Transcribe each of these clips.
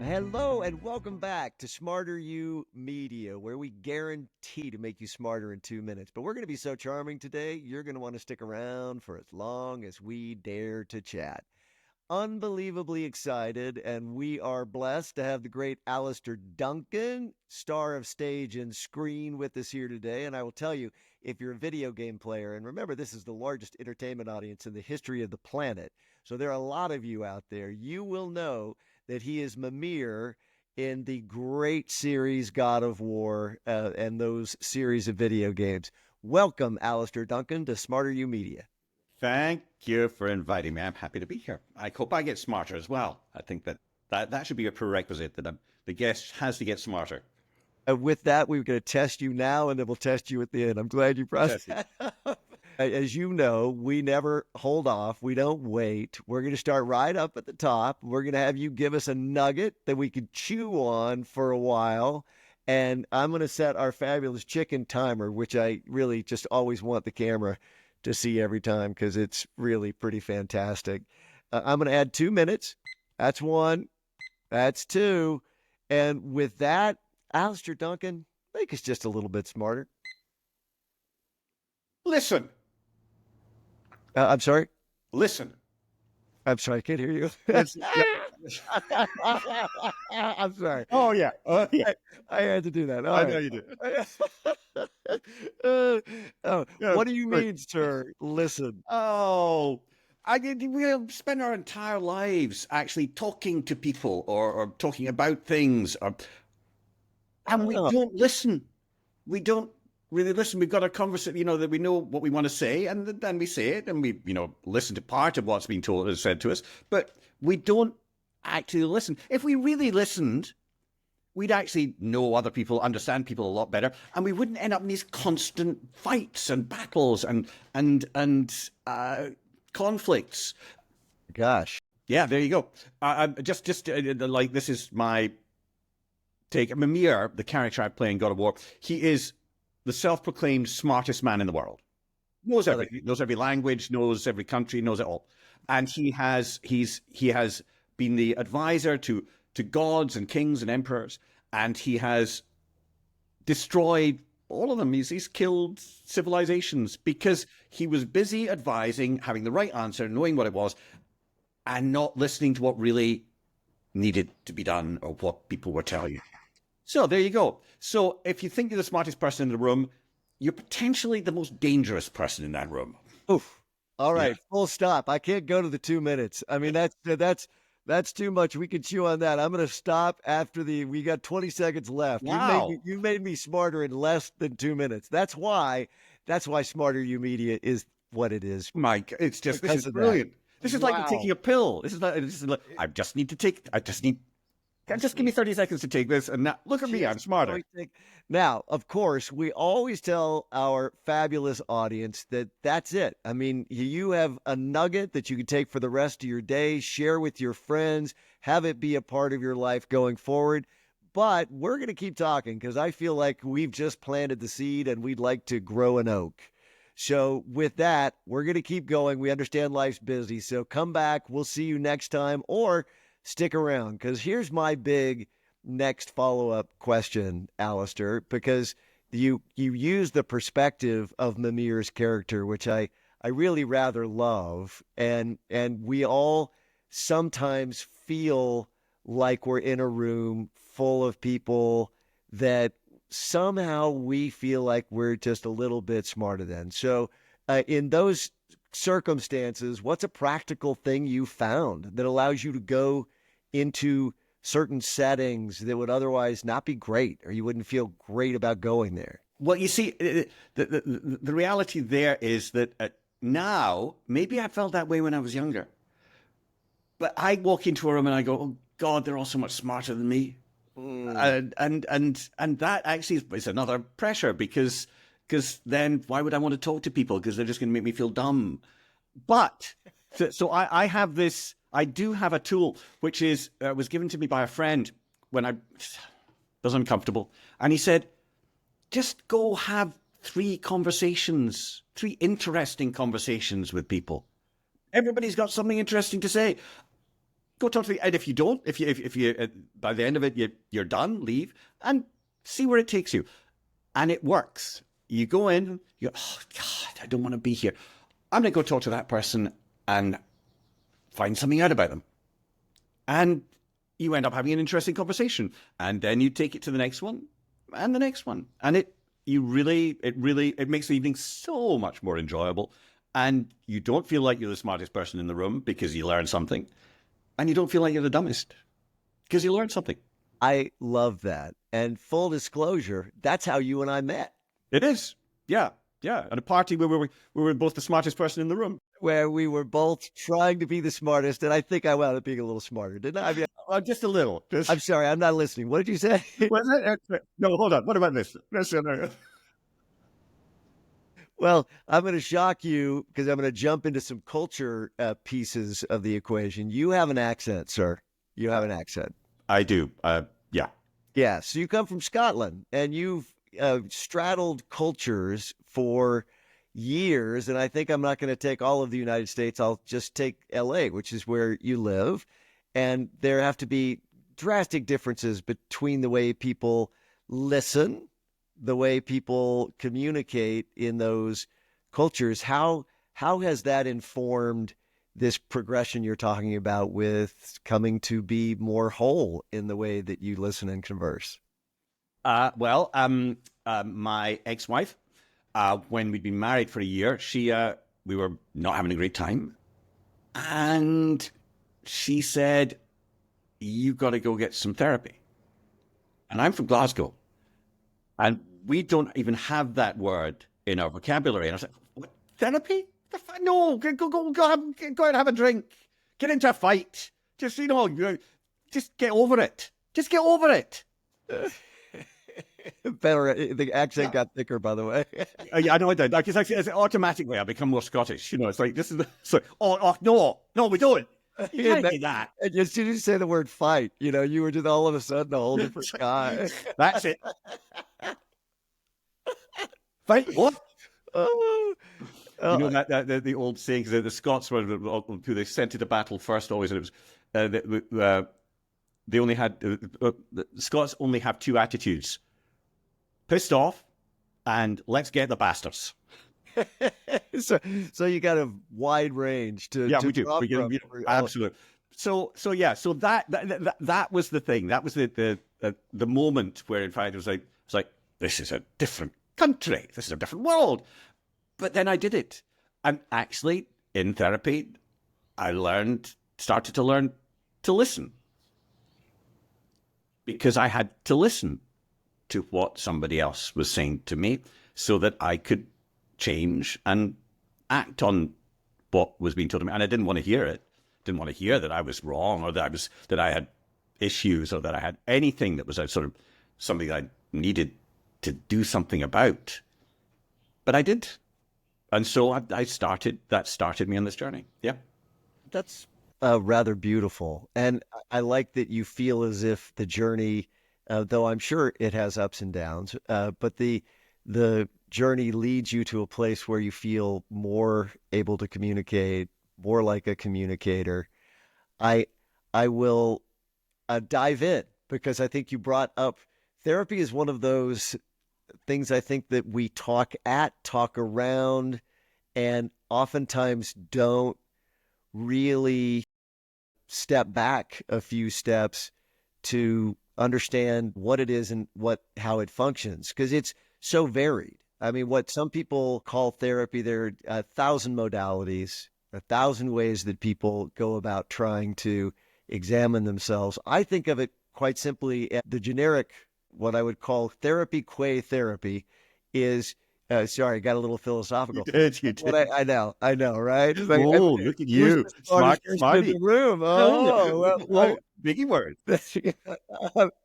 Hello and welcome back to SmarterU Media, where we guarantee to make you smarter in 2 minutes. But we're going to be so charming today, you're going to want to stick around for as long as we dare to chat. Unbelievably excited, and we are blessed to have the great Alastair Duncan, star of stage and screen, with us here today. And I will tell you, if you're a video game player, and remember, this is the largest entertainment audience in the history of the planet, so there are a lot of you out there, you will know that he is Mimir in the great series God of War and those series of video games. Welcome, Alastair Duncan, to SmarterU Media. Thank you for inviting me. I'm happy to be here. I hope I get smarter as well. I think that should be a prerequisite, that the guest has to get smarter. With that, we're going to test you now, and then we'll test you at the end. I'm glad you brought that up. As you know, we never hold off. We don't wait. We're going to start right up at the top. We're going to have you give us a nugget that we could chew on for a while. And I'm going to set our fabulous chicken timer, which I really just always want the camera to see every time because it's really pretty fantastic. I'm going to add 2 minutes. That's 1. That's 2. And with that, Alastair Duncan, make us just a little bit smarter. Listen. I'm sorry? Listen. I'm sorry, I can't hear you. I'm sorry. Oh, yeah. I had to do that. All right. know you do. Yeah, what do you right. mean, sir? Listen. We spend our entire lives actually talking to people or talking about things, and we don't listen. We don't really listen. We've got a conversation, that we know what we want to say, and then we say it, and we, listen to part of what's being told and said to us, but we don't actually listen. If we really listened, we'd actually know other people, understand people a lot better, and we wouldn't end up in these constant fights and battles and conflicts. Gosh. Yeah, there you go. Like, this is my take. Mimir, the character I play in God of War, he is the self-proclaimed smartest man in the world. Knows everything. Knows every language. Knows every country. Knows it all. And he has been the advisor to gods and kings and emperors, and he has destroyed all of them. He's killed civilizations because he was busy advising, having the right answer, knowing what it was, and not listening to what really needed to be done or what people were telling you. So there you go. So if you think you're the smartest person in the room, you're potentially the most dangerous person in that room. Oof. All right. Yeah. Full stop. I can't go to the 2 minutes. I mean, that's too much. We could chew on that. I'm going to stop after we got 20 seconds left. Wow. You made me smarter in less than 2 minutes. That's why SmarterU Media is what it is. Mike, this is brilliant. This is like taking a pill. This is like, just give me 30 seconds to take this. And now, look at me, I'm smarter. Now, of course, we always tell our fabulous audience that that's it. I mean, you have a nugget that you can take for the rest of your day, share with your friends, have it be a part of your life going forward. But we're going to keep talking because I feel like we've just planted the seed and we'd like to grow an oak. So with that, we're going to keep going. We understand life's busy. So come back. We'll see you next time, or stick around, because here's my big next follow-up question, Alastair, because you use the perspective of Mimir's character, which I really rather love, and we all sometimes feel like we're in a room full of people that somehow we feel like we're just a little bit smarter than. So in those circumstances, what's a practical thing you found that allows you to go into certain settings that would otherwise not be great, or you wouldn't feel great about going there? Well, you see, the reality there is that now, maybe I felt that way when I was younger, but I walk into a room and I go, oh God, they're all so much smarter than me. And that actually is another pressure, because then why would I want to talk to people? Because they're just going to make me feel dumb. But so I do have a tool which was given to me by a friend when I was uncomfortable, and he said, just go have 3 interesting conversations with people. Everybody's got something interesting to say. Go talk to the, and if you don't, if you by the end of it you're done, leave and see where it takes you, and it works. You go in, you go, oh God, I don't want to be here. I'm going to go talk to that person and find something out about them, and you end up having an interesting conversation, and then you take it to the next one and the next one, and it makes the evening so much more enjoyable, and you don't feel like you're the smartest person in the room because you learned something. And you don't feel like you're the dumbest because you learned something. I love that. And full disclosure, that's how you and I met. It is. Yeah. Yeah. At a party where we were both the smartest person in the room. Where we were both trying to be the smartest. And I think I wound up being a little smarter, didn't I? I mean, just a little. I'm sorry, I'm not listening. What did you say? No, hold on. What about this? Well, I'm going to shock you because I'm going to jump into some culture pieces of the equation. You have an accent, sir. You have an accent. I do. Yeah. Yeah. So you come from Scotland and you've straddled cultures for years. And I think I'm not going to take all of the United States. I'll just take LA, which is where you live. And there have to be drastic differences between the way people listen, the way people communicate in those cultures. How has that informed this progression you're talking about with coming to be more whole in the way that you listen and converse? Well, my ex-wife, when we'd been married for a year, we were not having a great time. And she said, "You got to go get some therapy." And I'm from Glasgow. And we don't even have that word in our vocabulary. And I was like, "What, therapy? No, go out and have a drink. Get into a fight. Just, just get over it. Just get over it." Better. The accent got thicker, by the way. Yeah, I know I did. Like, it's automatically I become more Scottish. It's like, no, we don't. You can't do that. And as soon as you say the word fight, you were just all of a sudden a whole different guy. That's it. Fight what? That the old saying that the Scots were who they sent to the battle first always, and it was they only had the Scots only have two attitudes: pissed off and let's get the bastards. So you got a wide range to we do. Absolutely. So that was the thing. That was the moment where in fact it was like this is a different country. This is a different world. But then I did it, and actually in therapy, I started to learn to listen, because I had to listen to what somebody else was saying to me so that I could change and act on what was being told to me. And I didn't want to hear it. Didn't want to hear that I was wrong, or that I had issues, or that I had anything that was a sort of something I needed to do something about. But I did. And so that started me on this journey. Yeah. That's rather beautiful. And I like that you feel as if the journey, though I'm sure it has ups and downs, but the journey leads you to a place where you feel more able to communicate, more like a communicator. I will dive in, because I think you brought up therapy is one of those things I think that we talk around, and oftentimes don't really step back a few steps to understand what it is and how it functions, because it's so varied. I mean, what some people call therapy, there are 1,000 modalities, 1,000 ways that people go about trying to examine themselves. I think of it quite simply as the generic, what I would call therapy qua therapy is, sorry, I got a little philosophical. You did. I know, right? Like, look at you. Smarty. In the room. Well, biggie word.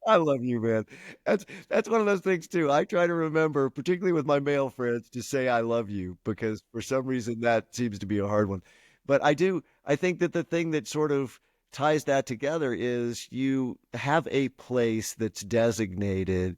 I love you, man. That's one of those things too. I try to remember, particularly with my male friends, to say I love you, because for some reason that seems to be a hard one. But I think that the thing that sort of ties that together is you have a place that's designated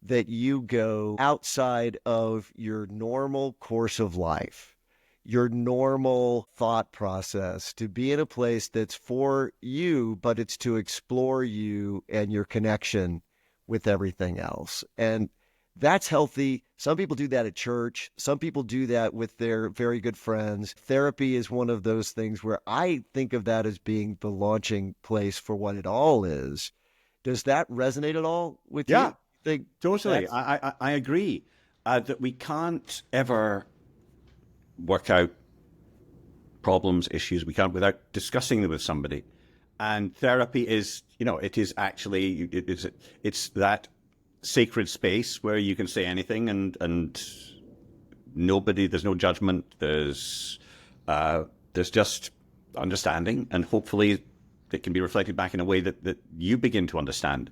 that you go outside of your normal course of life. your normal thought process, to be in a place that's for you, but it's to explore you and your connection with everything else. And that's healthy. Some people do that at church. Some people do that with their very good friends. Therapy is one of those things where I think of that as being the launching place for what it all is. Does that resonate at all with you? Yeah, Think totally. that's I agree that we can't ever work out problems, issues. We can't without discussing them with somebody. And therapy is, it is actually it's that sacred space where you can say anything and there's no judgment. There's just understanding, and hopefully it can be reflected back in a way that you begin to understand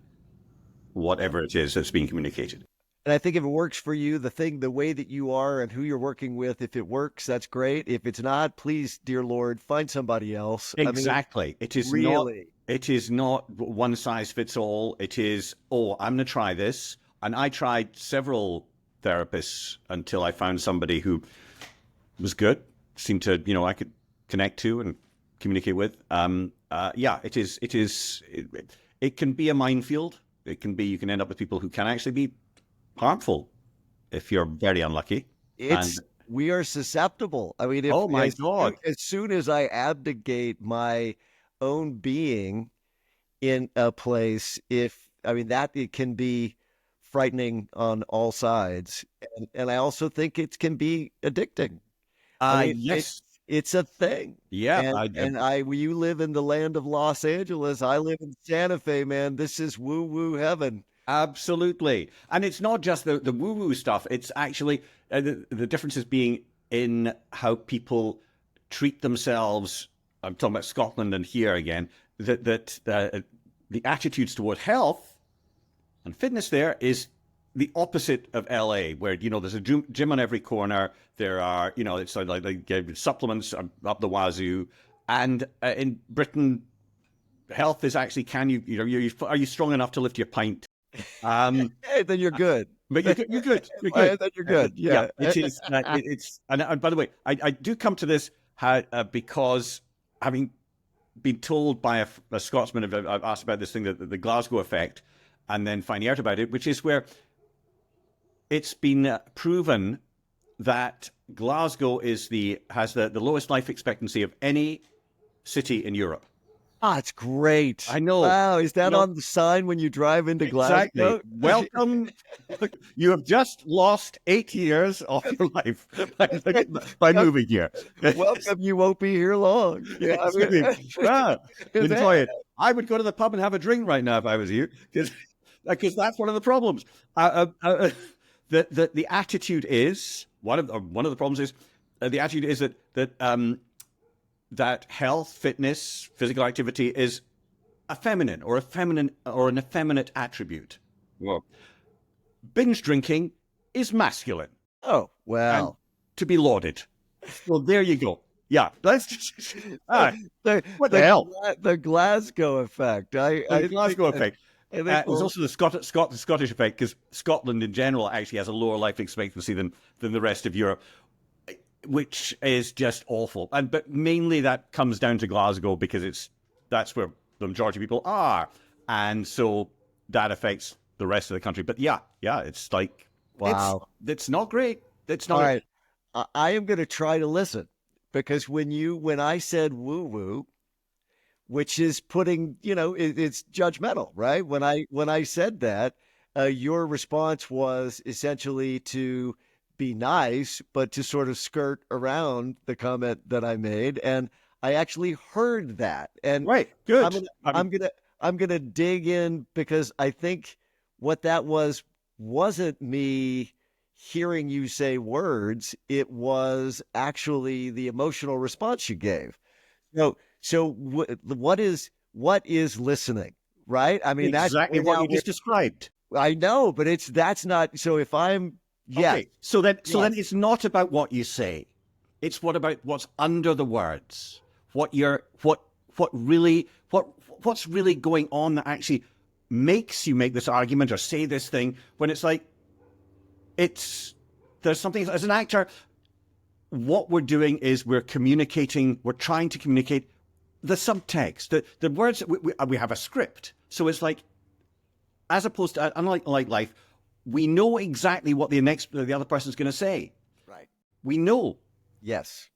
whatever it is that's being communicated. And I think if it works for you, the way that you are and who you're working with, if it works, that's great. If it's not, please, dear Lord, find somebody else. Exactly. I mean, It is not one size fits all. It is, I'm going to try this. And I tried several therapists until I found somebody who was good, seemed to, I could connect to and communicate with. It can be a minefield. You can end up with people who can actually be harmful if you're very unlucky. We are susceptible. I mean, oh my God. as soon as I abdicate my own being in a place, that it can be frightening on all sides. And I also think it can be addicting. Yes. It's a thing. Yeah. You live in the land of Los Angeles. I live in Santa Fe, man. This is woo-woo heaven. Absolutely. And it's not just the woo-woo stuff. It's actually the differences being in how people treat themselves. I'm talking about Scotland and here again, that the attitudes toward health and fitness there is the opposite of LA, where, there's a gym on every corner. There are, it's like supplements up the wazoo. And in Britain, health is actually, are you strong enough to lift your pint? Hey, then you're good. But you're good. You're good. Then you're good. Yeah. It is. And by the way, I do come to this because having been told by a Scotsman, I've asked about this thing, the Glasgow effect, and then finding out about it, which is where it's been proven that Glasgow has the lowest life expectancy of any city in Europe. Ah, it's great. I know. Wow, is that on the sign when you drive into Glasgow? Exactly. Welcome. You have just lost 8 years of your life by moving here. Welcome. You won't be here long. Yeah, enjoy it. I would go to the pub and have a drink right now if I was you, because that's one of the problems. The attitude is one of the problems is the attitude is that health, fitness, physical activity is an effeminate attribute. Well, binge drinking is masculine. Oh, well. And to be lauded. Well, there you go. Yeah, let's just. What the hell? The Glasgow effect. The Glasgow effect. There's also the Scottish effect, because Scotland in general actually has a lower life expectancy than the rest of Europe, which is just awful. But mainly that comes down to Glasgow, because that's where the majority of people are, and so that affects the rest of the country. But yeah, it's like, wow, it's not great. It's not. All right, I am going to try to listen, because when I said woo woo, which is putting, it's judgmental, right? When I said that, your response was essentially to be nice, but to sort of skirt around the comment that I made. And I actually heard that. And right, good. I'm gonna dig in, because I think what that wasn't me hearing you say words. It was actually the emotional response you gave. So what is listening, right? I mean, exactly what you just described. I know, but that's not. So if I'm okay, so then it's not about what you say. It's about what's under the words. What's really going on that actually makes you make this argument or say this thing, when it's like there's something as an actor. what we're doing is we're trying to communicate the subtext, the words. We have a script, so it's like, as opposed to, unlike life, we know exactly what the other person's going to say. Right. We know. Yes.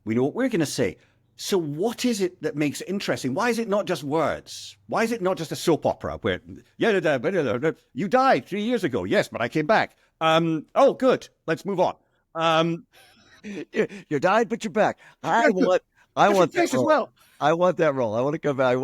We know what we're going to say. So what is it that makes it interesting? Why is it not just words? Why is it not just a soap opera where, you died 3 years ago? Yes, but I came back. Oh, good. Let's move on. You died, but you're back. I want that As role. well. I want that role. I want to come back.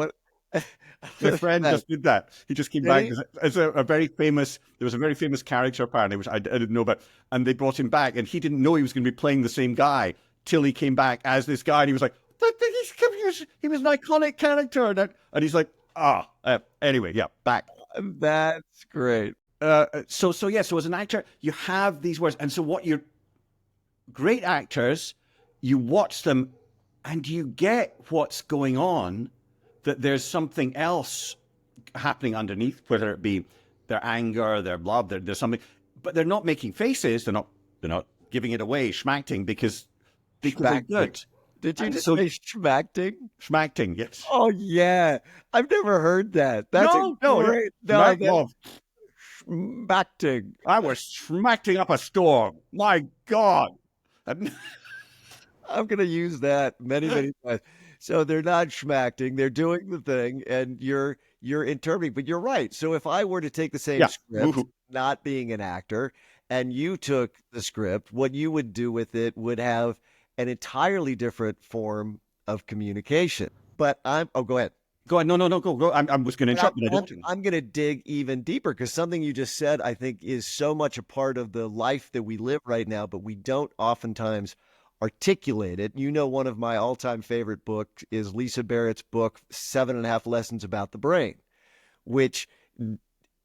My friend just did that. He just came back as a very famous. There was a very famous character apparently, which I didn't know about, and they brought him back, and he didn't know he was going to be playing the same guy till he came back as this guy, and he was like, he was an iconic character, and he's like, anyway, yeah, back. That's great. So as an actor, you have these words, and so what you're great actors, you watch them, and you get what's going on. That there's something else happening underneath, whether it be their anger, their love, there's something, but they're not making faces. They're not giving it away, schmacting because they're good. Did you just say schmacting? Schmacting, yes. Oh yeah, I've never heard that. That's great. Schmacting. I was schmacting up a storm. My God. I'm going to use that many times. So they're not schmacting, they're doing the thing, and you're interpreting. But you're right. So if I were to take the same script, not being an actor, and you took the script, what you would do with it would have an entirely different form of communication. But go ahead. Go ahead. No, go. I was going to interrupt you. I'm going to dig even deeper because something you just said, I think, is so much a part of the life that we live right now, but we don't oftentimes articulate it. You know, one of my all-time favorite books is Lisa Barrett's book, 7.5 Lessons About the Brain, which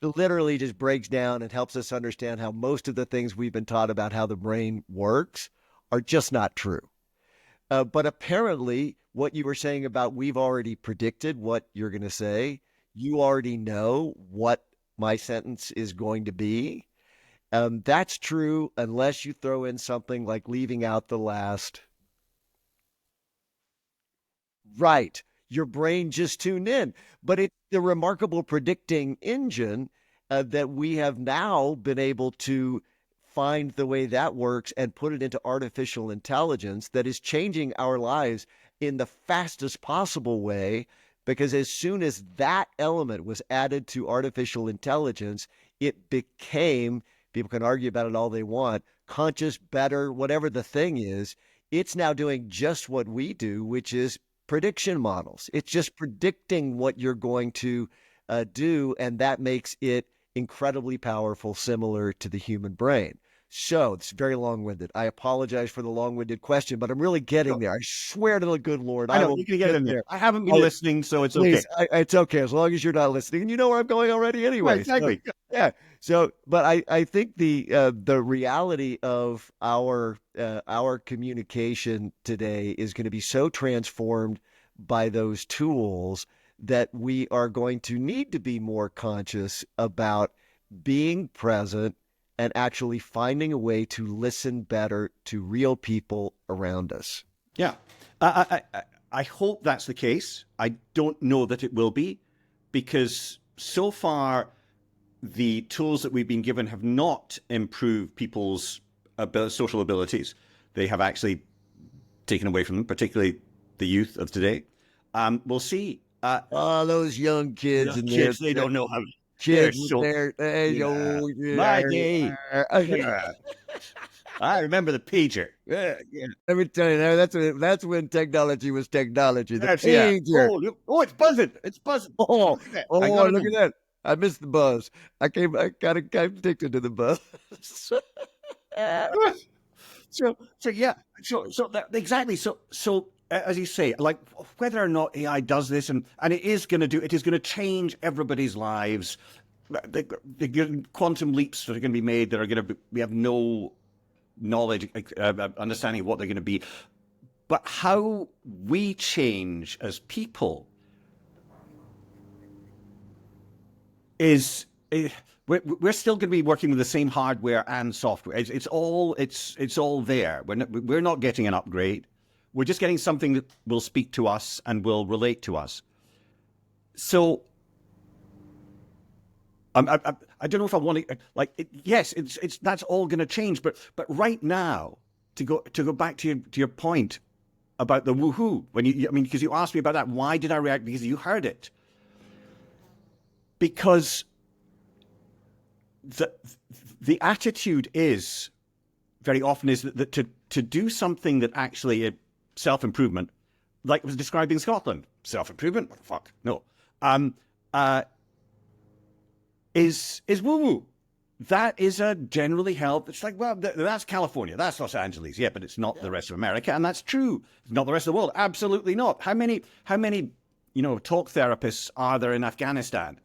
literally just breaks down and helps us understand how most of the things we've been taught about how the brain works are just not true. But apparently, what you were saying about we've already predicted what you're going to say, you already know what my sentence is going to be. That's true unless you throw in something like leaving out the last. Right. Your brain just tuned in. But it's the remarkable predicting engine that we have now been able to find the way that works and put it into artificial intelligence that is changing our lives in the fastest possible way. Because as soon as that element was added to artificial intelligence, it became, people can argue about it all they want, conscious, better, whatever the thing is, it's now doing just what we do, which is prediction models. It's just predicting what you're going to do, and that makes it incredibly powerful, similar to the human brain. So it's very long-winded. I apologize for the long-winded question, but I'm really getting there. I swear to the good Lord, I know you can get in there. I haven't been listening, so it's Please, okay. It's okay as long as you're not listening, and you know where I'm going already anyway. Right, exactly. So, yeah. So, but I think the reality of our communication today is going to be so transformed by those tools that we are going to need to be more conscious about being present and actually finding a way to listen better to real people around us. Yeah. I hope that's the case. I don't know that it will be, because so far the tools that we've been given have not improved people's social abilities. They have actually taken away from them, particularly the youth of today. We'll see. Those young kids and kids, they don't know how. Kids, my day. I remember the pager. Let me tell you, that's when technology was technology. The pager. Oh, it's buzzing. It's buzzing. Oh, look at that. I missed the buzz. I got addicted to the buzz. Exactly. So as you say, like whether or not AI does this, and it is going to change everybody's lives. The quantum leaps that are going to be made that are going to we have no knowledge, understanding of what they're going to be. But how we change as people is we're still going to be working with the same hardware and software. It's all there. We're not getting an upgrade. We're just getting something that will speak to us and will relate to us. So I don't know if I want to yes, it's that's all going to change. But right now, to go back to your point about the woohoo, because you asked me about that. Why did I react? Because you heard it. Because the attitude is very often is that to do something that actually self-improvement, like I was describing Scotland, self-improvement, what the fuck, no, is woo-woo. That is a generally held, it's like, well, that's California, that's Los Angeles, yeah, but it's not the rest of America, and that's true. It's not the rest of the world, absolutely not. How many talk therapists are there in Afghanistan?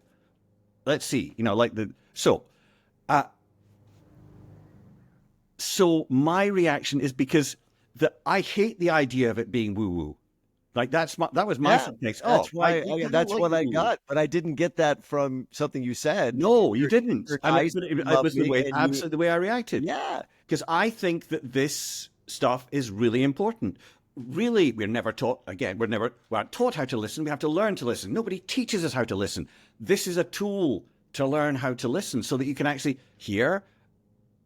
Let's see, so my reaction is because I hate the idea of it being woo-woo. Like that was my subtext. That's why that's what I got, but I didn't get that from something you said. No, you didn't. It was absolutely the way I reacted. Yeah, because I think that this stuff is really important. Really, we're never taught. Again, we're not taught how to listen. We have to learn to listen. Nobody teaches us how to listen. This is a tool to learn how to listen, so that you can actually hear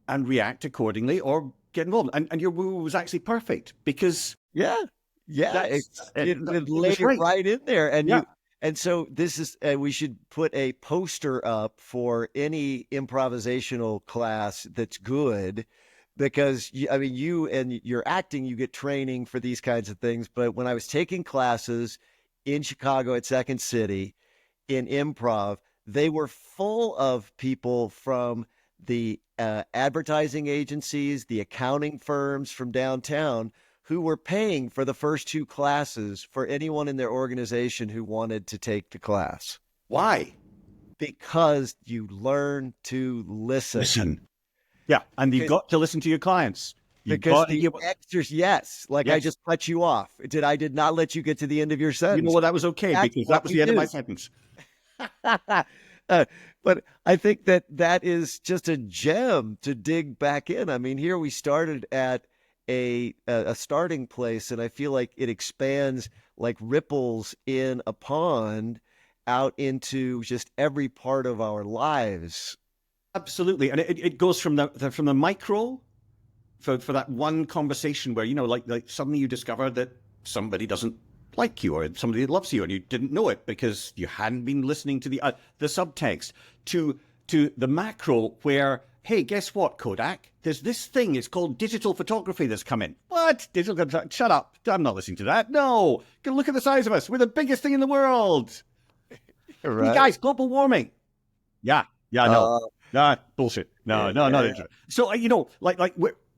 and react accordingly, or get involved. And your woo was actually perfect because it laid it right in there, and so this is we should put a poster up for any improvisational class that's good, because you and your acting, you get training for these kinds of things. But when I was taking classes in Chicago at Second City in improv, they were full of people from the advertising agencies, the accounting firms from downtown, who were paying for the first two classes for anyone in their organization who wanted to take the class. Why? Because you learn to listen. Yeah, and you've got to listen to your clients. Because the extras, yes. I just cut you off. I did not let you get to the end of your sentence. You know what? That was okay, because that was the end of my sentence. But I think that is just a gem to dig back in. I mean, here we started at a starting place, and I feel like it expands like ripples in a pond out into just every part of our lives. Absolutely, and it goes from the micro for that one conversation where like suddenly you discover that somebody doesn't like you, or somebody loves you, and you didn't know it because you hadn't been listening to the subtext, to the macro where, hey, guess what, Kodak? There's this thing, it's called digital photography that's come in. What? Digital photography? Shut up. I'm not listening to that. No. Look at the size of us. We're the biggest thing in the world. Right. Hey guys, global warming. Yeah, no. Nah, bullshit. No, not interested. So,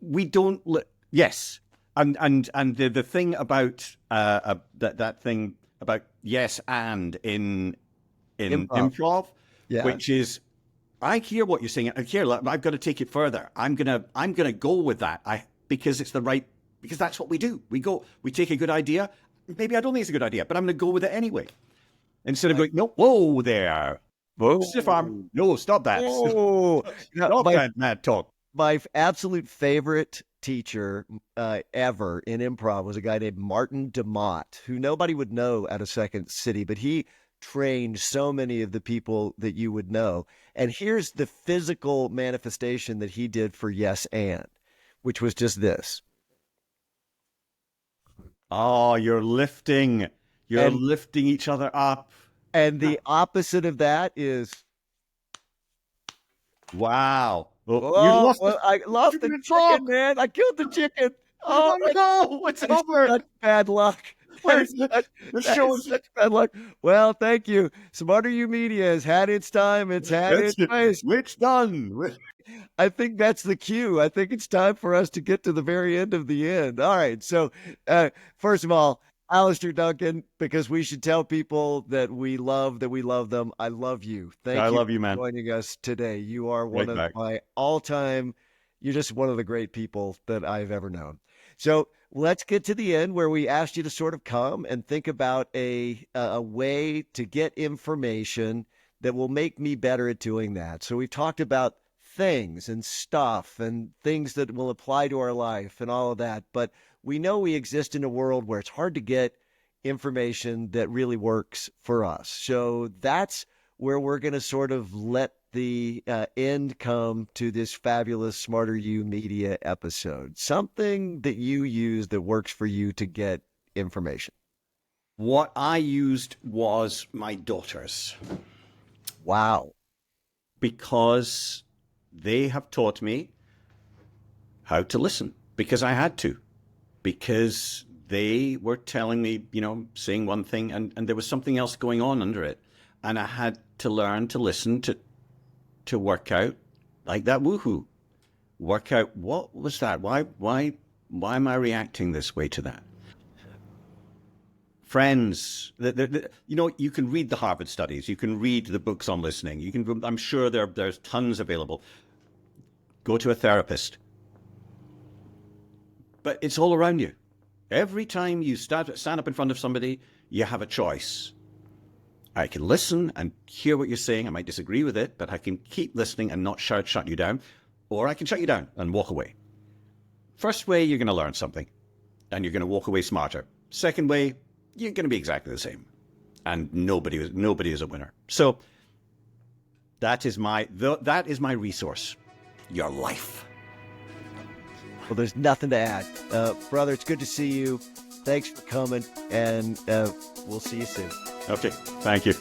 we don't... Yes. And the thing about that thing about yes and in improv, which is, I hear what you're saying. I hear. I've got to take it further. I'm gonna go with that. Because it's because that's what we do. We take a good idea. Maybe I don't think it's a good idea, but I'm gonna go with it anyway. Instead of going, no, whoa there, stiff arm. No, stop that. Whoa. Stop that mad talk. My absolute favorite teacher ever in improv was a guy named Martin DeMott, who nobody would know at a Second City, but he trained so many of the people that you would know. And here's the physical manifestation that he did for Yes and, which was just this. Oh, you're lifting each other up. And the opposite of that is, wow. I lost the chicken, man. I killed the chicken. Oh no, it's over. Such bad luck. Such bad luck. Well, thank you. SmarterU Media has had its time. It's had its place. Which done? I think that's the cue. I think it's time for us to get to the very end of the end. All right. So, first of all, Alastair Duncan, because we should tell people that we love them. I love you. I love you, man. For joining us today. You are one of my all-time. You're just one of the great people that I've ever known. So let's get to the end where we asked you to sort of come and think about a way to get information that will make me better at doing that. So we've talked about things and stuff and things that will apply to our life and all of that. But we know we exist in a world where it's hard to get information that really works for us. So that's where we're going to sort of let the end come to this fabulous SmarterU Media episode. Something that you use that works for you to get information. What I used was my daughters. Wow. Because they have taught me how to listen, because I had to, because they were telling me, saying one thing and there was something else going on under it. And I had to learn to listen to work out, like that woohoo, work out what was that? Why am I reacting this way to that? Friends, you can read the Harvard studies, you can read the books on listening. I'm sure there's tons available. Go to a therapist. But it's all around you. Every time you stand up in front of somebody, you have a choice. I can listen and hear what you're saying. I might disagree with it, but I can keep listening and not shut you down. Or I can shut you down and walk away. First way, you're going to learn something. And you're going to walk away smarter. Second way, you're going to be exactly the same. And nobody is a winner. So that is my resource. Your life. Well, there's nothing to add. Brother, it's good to see you. Thanks for coming, and we'll see you soon. Okay, thank you.